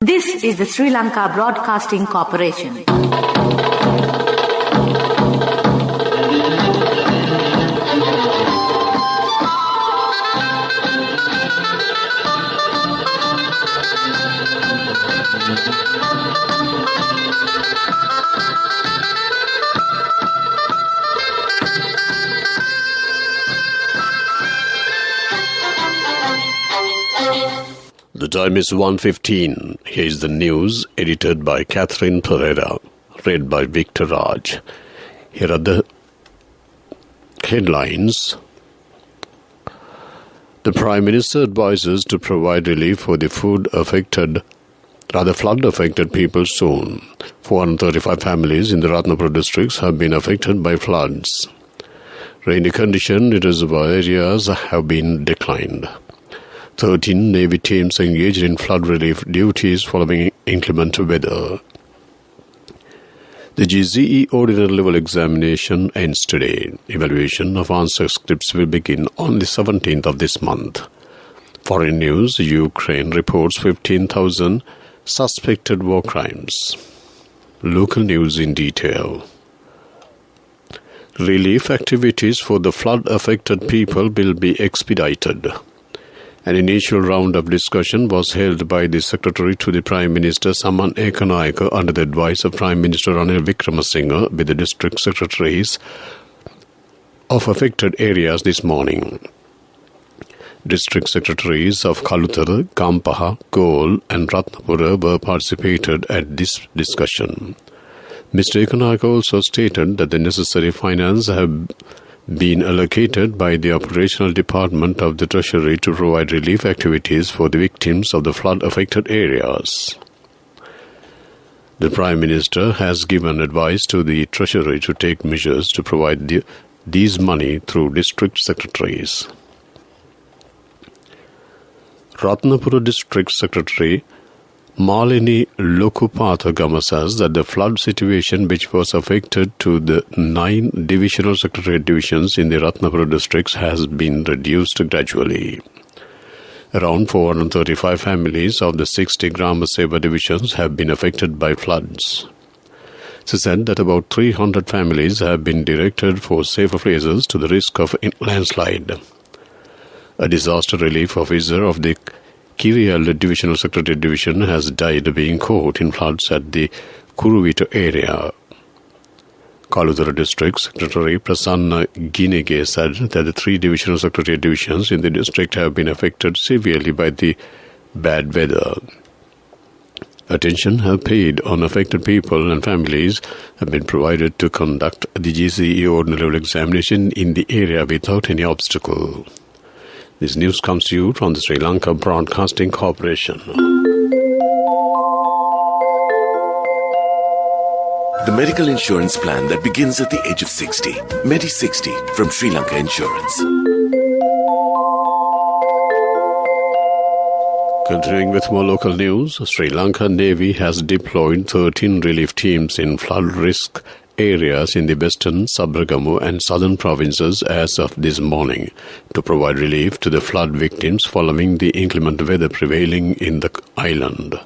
This is the Sri Lanka Broadcasting Corporation. The time is 1:15. Here is the news, edited by Catherine Pereira, read by Victor Raj. Here are the headlines. The Prime Minister advises to provide relief for the flood-affected people soon. 435 families in the Ratnapura districts have been affected by floods. Rainy conditions in reservoir areas have been declined. 13 Navy teams engaged in flood relief duties following inclement weather. The GCE Ordinary Level Examination ends today. Evaluation of answer scripts will begin on the 17th of this month. Foreign news, Ukraine reports 15,000 suspected war crimes. Local news in detail. Relief activities for the flood-affected people will be expedited. An initial round of discussion was held by the Secretary to the Prime Minister Saman Ekanayake under the advice of Prime Minister Ranil Wickremesinghe with the district secretaries of affected areas this morning. District secretaries of Kalutara, Kampaha, Galle and Ratnapura were participated at this discussion. Mr. Ekanayake also stated that the necessary finance have been allocated by the operational department of the Treasury to provide relief activities for the victims of the flood-affected areas. The Prime Minister has given advice to the Treasury to take measures to provide these money through district secretaries. Ratnapura District Secretary Malini Lokupatagama says that the flood situation which was affected to the 9 divisional secretariat divisions in the Ratnapura districts has been reduced gradually. Around 435 families of the 60 Grama Seva divisions have been affected by floods. She said that about 300 families have been directed for safer places to the risk of landslide. A disaster relief officer of the Kiriyal Divisional Secretariat Division has died being caught in floods at the Kuruvita area. Kalutara District Secretary Prasanna Ginege said that the 3 Divisional Secretariat Divisions in the district have been affected severely by the bad weather. Attention have paid on affected people and families have been provided to conduct the GCE Ordinary Level Examination in the area without any obstacle. This news comes to you from the Sri Lanka Broadcasting Corporation. The medical insurance plan that begins at the age of 60. Medi60 from Sri Lanka Insurance. Continuing with more local news, Sri Lanka Navy has deployed 13 relief teams in flood risk areas in the western, Sabaragamu and southern provinces as of this morning to provide relief to the flood victims following the inclement weather prevailing in the island.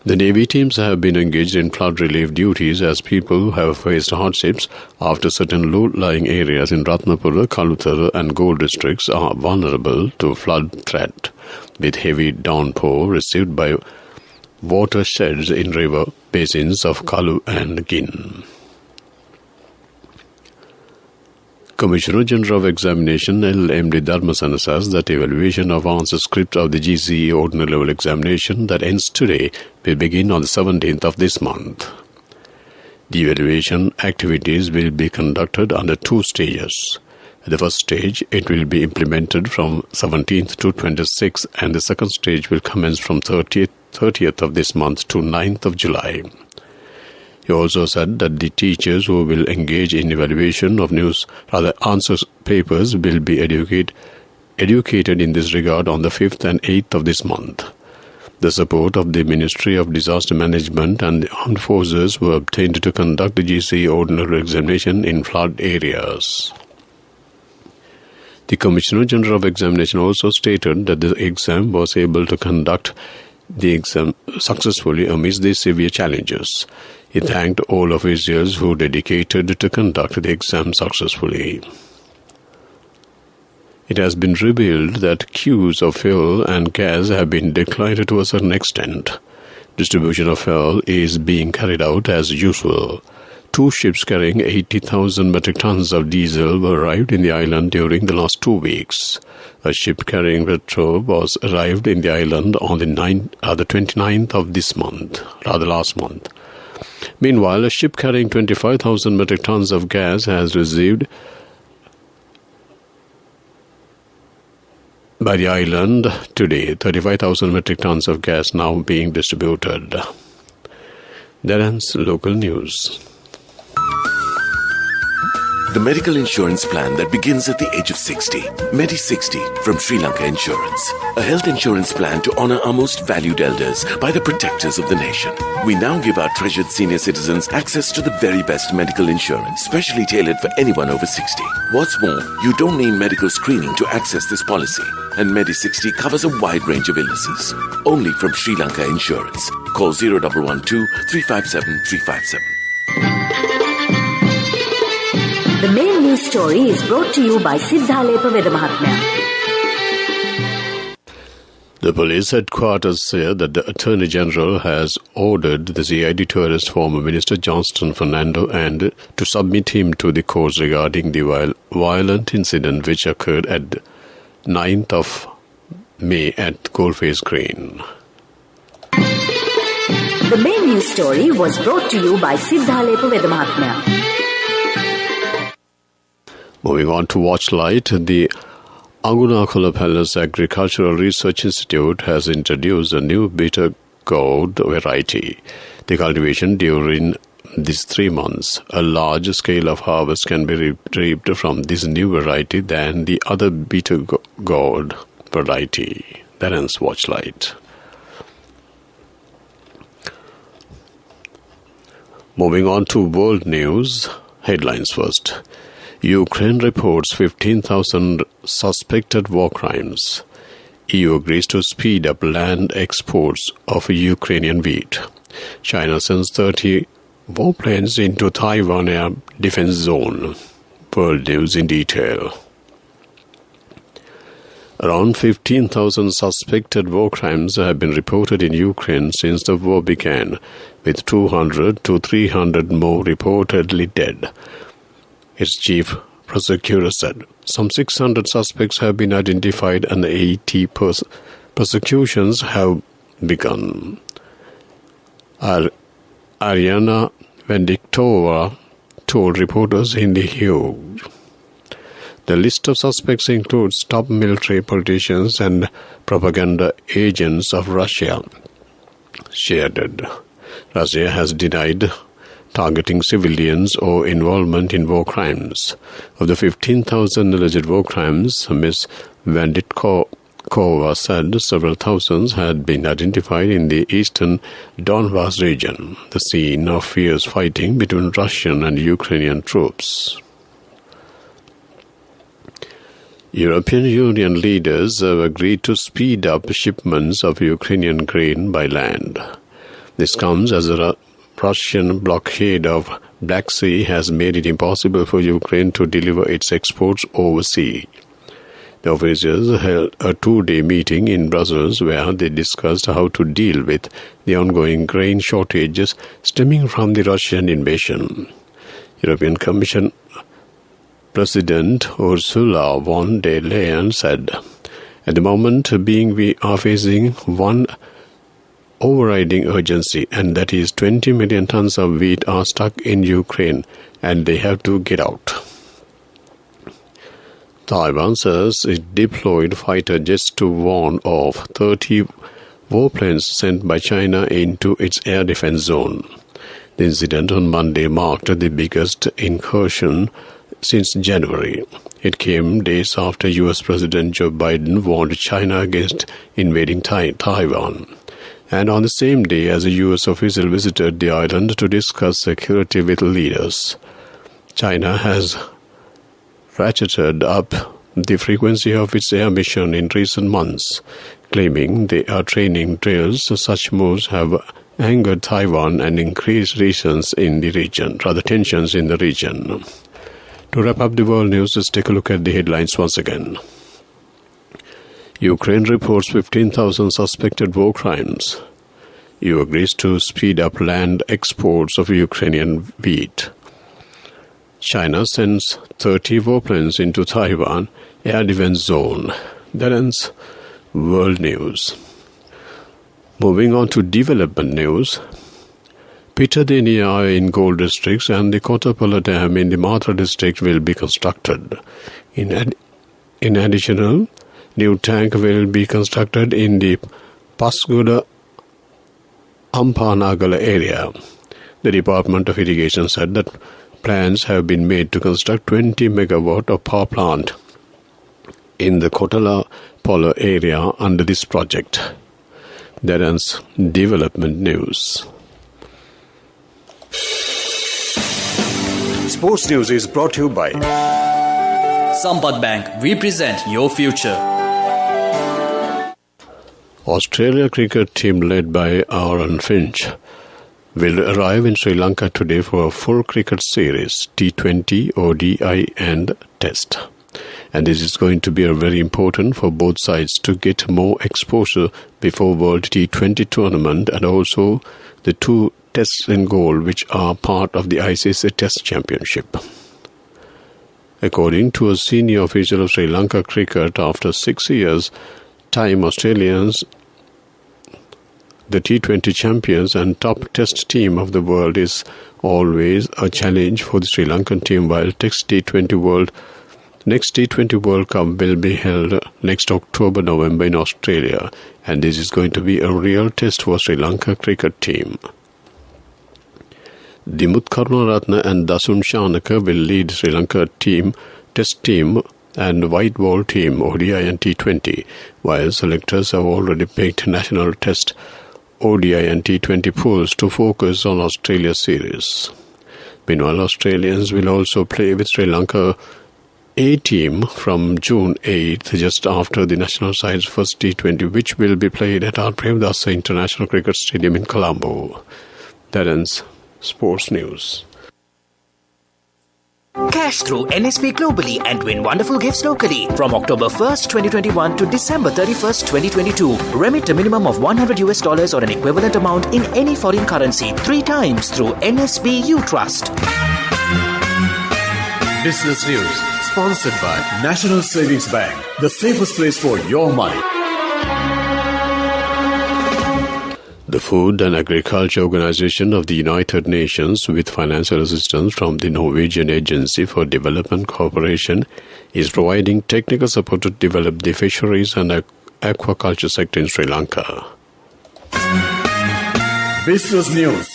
The Navy teams have been engaged in flood relief duties as people have faced hardships after certain low-lying areas in Ratnapura, Kalutara and Galle districts are vulnerable to flood threat, with heavy downpour received by watersheds in river basins of Kalu and Gin. Commissioner General of Examination LMD Dharmasana says that evaluation of answer script of the GCE Ordinary Level Examination that ends today will begin on the 17th of this month. The evaluation activities will be conducted under 2 stages. At the first stage, it will be implemented from 17th to 26th and the second stage will commence from 30th of this month to 9th of July. He also said that the teachers who will engage in evaluation of answer papers will be educated in this regard on the 5th and 8th of this month. The support of the Ministry of Disaster Management and the Armed Forces were obtained to conduct the GCE Ordinary Examination in flood areas. The Commissioner General of Examination also stated that the exam was able to conduct the exam successfully amidst the severe challenges. He thanked all officials who dedicated to conduct the exam successfully. It has been revealed that queues of fuel and gas have been declined to a certain extent. Distribution of fuel is being carried out as usual. 2 ships carrying 80,000 metric tons of diesel were arrived in the island during the last 2 weeks. A ship carrying petrol was arrived in the island on the 29th of last month. Meanwhile, a ship carrying 25,000 metric tons of gas has received by the island today. 35,000 metric tons of gas now being distributed. That ends local news. The medical insurance plan that begins at the age of 60. Medi 60 from Sri Lanka Insurance. A health insurance plan to honor our most valued elders by the protectors of the nation. We now give our treasured senior citizens access to the very best medical insurance, specially tailored for anyone over 60. What's more, you don't need medical screening to access this policy. And Medi 60 covers a wide range of illnesses. Only from Sri Lanka Insurance. Call 0112 357 357. The main news story is brought to you by Siddhalepa Veda Mahatmya. The police headquarters said that the Attorney General has ordered the CID to arrest former Minister Johnston Fernando and to submit him to the courts regarding the violent incident which occurred at 9th of May at Coalface Green. The main news story was brought to you by Siddhalepa Veda Mahatmya. Moving on to Watchlight, the Agunakula Palace Agricultural Research Institute has introduced a new bitter gourd variety. The cultivation during these 3 months, a large scale of harvest can be reaped from this new variety than the other bitter gourd variety. That ends Watchlight. Moving on to world news, headlines first. Ukraine reports 15,000 suspected war crimes. EU agrees to speed up land exports of Ukrainian wheat. China sends 30 warplanes into Taiwan air defense zone. World news in detail. Around 15,000 suspected war crimes have been reported in Ukraine since the war began, with 200 to 300 more reportedly dead. Its chief prosecutor said some 600 suspects have been identified and 80 prosecutions have begun. Ariana Vendiktova told reporters in The Hague. The list of suspects includes top military politicians and propaganda agents of Russia. She added, Russia has denied targeting civilians or involvement in war crimes. Of the 15,000 alleged war crimes, Ms. Venditkova said several thousands had been identified in the eastern Donbas region, the scene of fierce fighting between Russian and Ukrainian troops. European Union leaders have agreed to speed up shipments of Ukrainian grain by land. This comes as a Russian blockade of Black Sea has made it impossible for Ukraine to deliver its exports overseas. The officials held a 2-day meeting in Brussels where they discussed how to deal with the ongoing grain shortages stemming from the Russian invasion. European Commission President Ursula von der Leyen said, "At the moment we are facing one overriding urgency, and that is 20 million tons of wheat are stuck in Ukraine and they have to get out." Taiwan says it deployed fighter jets to warn off 30 warplanes sent by China into its air defense zone. The incident on Monday marked the biggest incursion since January. It came days after U.S. President Joe Biden warned China against invading Taiwan, and on the same day as a U.S. official visited the island to discuss security with leaders. China has ratcheted up the frequency of its air mission in recent months, claiming they are training drills. Such moves have angered Taiwan and increased tensions in the region. To wrap up the world news, let's take a look at the headlines once again. Ukraine reports 15,000 suspected war crimes. EU agrees to speed up land exports of Ukrainian wheat. China sends 30 warplanes into Taiwan air defense zone. That ends world news. Moving on to development news. Pitadenia in Gold districts and the Kotapala Dam in the Matra district will be constructed. In addition, new tank will be constructed in the Pasguda Ampanagala area. The Department of Irrigation said that plans have been made to construct 20 megawatt of power plant in the Kotala Polo area under this project. That ends development news. Sports news is brought to you by Sampath Bank. We present your future. Australia cricket team led by Aaron Finch will arrive in Sri Lanka today for a full cricket series, T20, ODI and Test. And this is going to be very important for both sides to get more exposure before World T20 tournament and also the 2 tests in goal which are part of the ICC Test Championship. According to a senior official of Sri Lanka cricket, after 6 years' time, Australians, the T20 champions and top test team of the world, is always a challenge for the Sri Lankan team, while next T20 World Cup will be held next October-November in Australia, and this is going to be a real test for Sri Lanka cricket team. Dimuth Karunaratne and Dasun Shanaka will lead Sri Lanka test team and white ball team ODI and T20, while selectors have already picked national test ODI and T20 pools to focus on Australia series. Meanwhile, Australians will also play with Sri Lanka A team from June 8th, just after the national side's first T20, which will be played at R. Premdasa International Cricket Stadium in Colombo. That ends sports news. Cash through NSP globally and win wonderful gifts locally. From October 1st, 2021 to December 31st, 2022. Remit a minimum of $100 or an equivalent amount in any foreign currency 3 times through NSB U Trust. Business news sponsored by National Savings Bank, the safest place for your money. The Food and Agriculture Organization of the United Nations, with financial assistance from the Norwegian Agency for Development Cooperation, is providing technical support to develop the fisheries and aquaculture sector in Sri Lanka. Business news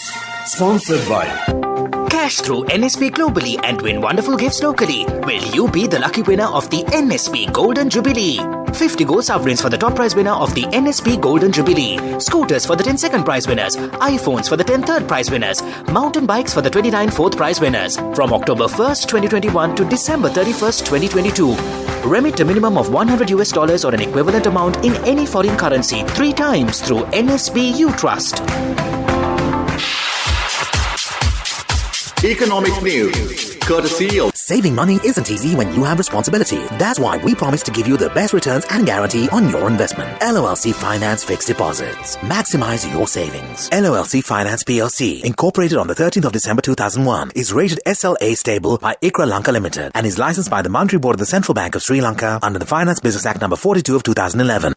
sponsored by Cash through NSP globally and win wonderful gifts locally. Will you be the lucky winner of the NSP Golden Jubilee? 50 gold sovereigns for the top prize winner of the NSP Golden Jubilee. Scooters for the 10 second prize winners. iPhones for the 10 third prize winners. Mountain bikes for the 29 fourth prize winners. From October 1st, 2021 to December 31st, 2022. Remit a minimum of $100 or an equivalent amount in any foreign currency 3 times through NSB U Trust. Economic news, courtesy of... Saving money isn't easy when you have responsibility. That's why we promise to give you the best returns and guarantee on your investment. LOLC Finance Fixed Deposits. Maximize your savings. LOLC Finance PLC, incorporated on the 13th of December 2001, is rated SLA stable by ICRA Lanka Limited and is licensed by the Monetary Board of the Central Bank of Sri Lanka under the Finance Business Act number 42 of 2011.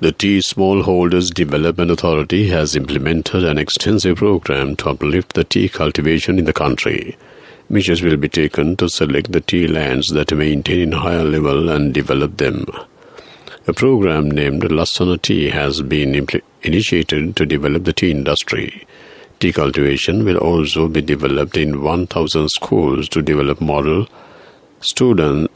The Tea Smallholders Development Authority has implemented an extensive program to uplift the tea cultivation in the country. Measures will be taken to select the tea lands that maintain in higher level and develop them. A program named Lassana Tea has been initiated to develop the tea industry. Tea cultivation will also be developed in 1,000 schools to develop model student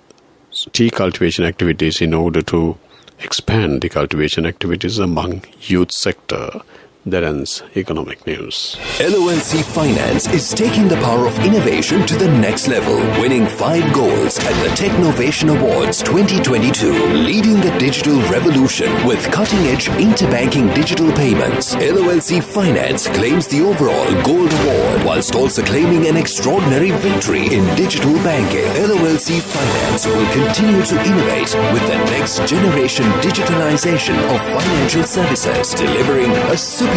tea cultivation activities in order to expand the cultivation activities among youth sector. That ends economic news. LOLC Finance is taking the power of innovation to the next level, winning 5 golds at the Technovation Awards 2022, leading the digital revolution with cutting-edge interbanking digital payments. LOLC Finance claims the overall gold award, whilst also claiming an extraordinary victory in digital banking. LOLC Finance will continue to innovate with the next generation digitalization of financial services, delivering a superior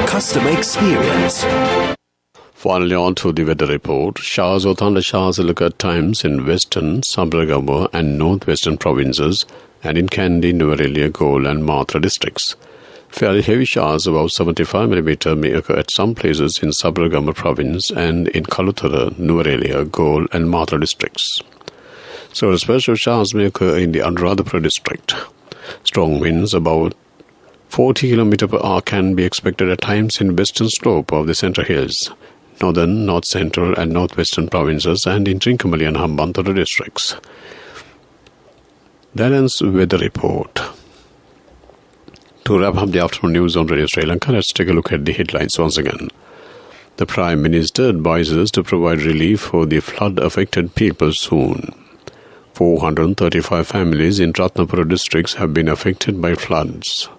customer experience. Finally, on to the weather report. Showers or thunder showers will occur at times in western, Sabaragamuwa and northwestern provinces and in Kandy, Nuwara, Gol and Matra districts. Fairly heavy showers above 75 mm may occur at some places in Sabaragamuwa province and in Kalutara, Nuwara, Gol and Matra districts. So special showers may occur in the Anuradhapura district. Strong winds about 40 km per hour can be expected at times in western slope of the Central Hills, northern, north central and northwestern provinces and in Trincomalee and Hambantota districts. That ends weather report. To wrap up the afternoon news on Radio Sri Lanka, let's take a look at the headlines once again. The Prime Minister advises to provide relief for the flood-affected people soon. 435 families in Ratnapura districts have been affected by floods.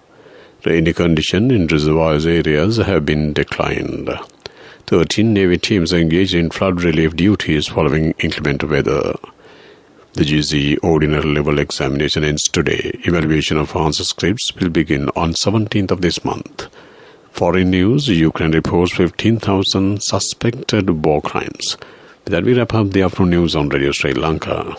Rainy conditions in reservoirs areas have been declined. 13 Navy teams are engaged in flood relief duties following inclement weather. The GC ordinary level examination ends today. Evaluation of answer scripts will begin on 17th of this month. Foreign news, Ukraine reports 15,000 suspected war crimes. With that, we wrap up the afternoon news on Radio Sri Lanka.